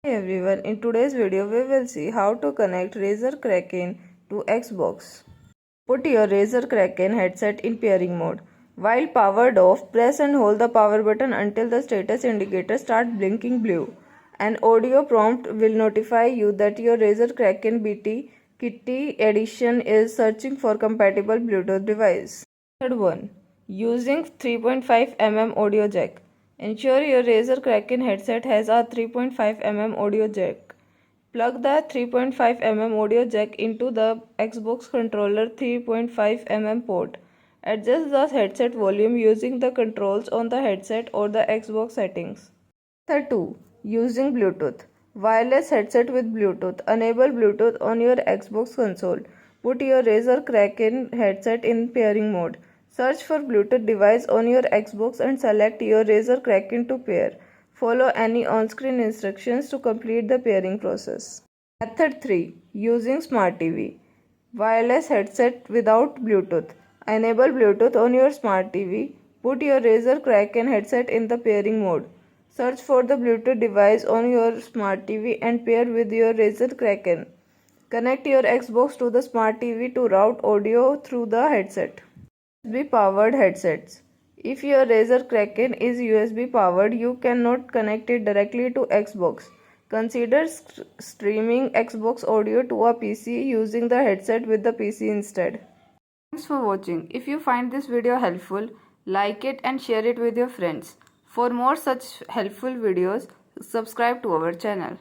Hi everyone, in today's video we will see how to connect Razer Kraken to Xbox. Put your Razer Kraken headset in pairing mode. While powered off, press and hold the power button until the status indicator starts blinking blue. An audio prompt will notify you that your Razer Kraken BT Kitty edition is searching for compatible Bluetooth device. Method 1. Using 3.5 mm audio jack. Ensure your Razer Kraken headset has a 3.5 mm audio jack. Plug the 3.5 mm audio jack into the Xbox controller 3.5 mm port. Adjust the headset volume using the controls on the headset or the Xbox settings. Method 2. Using Bluetooth. Wireless headset with Bluetooth. Enable Bluetooth on your Xbox console. Put your Razer Kraken headset in pairing mode. Search for Bluetooth device on your Xbox and select your Razer Kraken to pair. Follow any on-screen instructions to complete the pairing process. Method 3. Using Smart TV. Wireless headset without Bluetooth. Enable Bluetooth on your Smart TV. Put your Razer Kraken headset in the pairing mode. Search for the Bluetooth device on your Smart TV and pair with your Razer Kraken. Connect your Xbox to the Smart TV to route audio through the headset. USB powered headsets. If your Razer Kraken is USB powered, you cannot connect it directly to Xbox. Consider streaming Xbox audio to a PC using the headset with the PC instead. Thanks for watching. If you find this video helpful, like it and share it with your friends. For more such helpful videos, subscribe to our channel.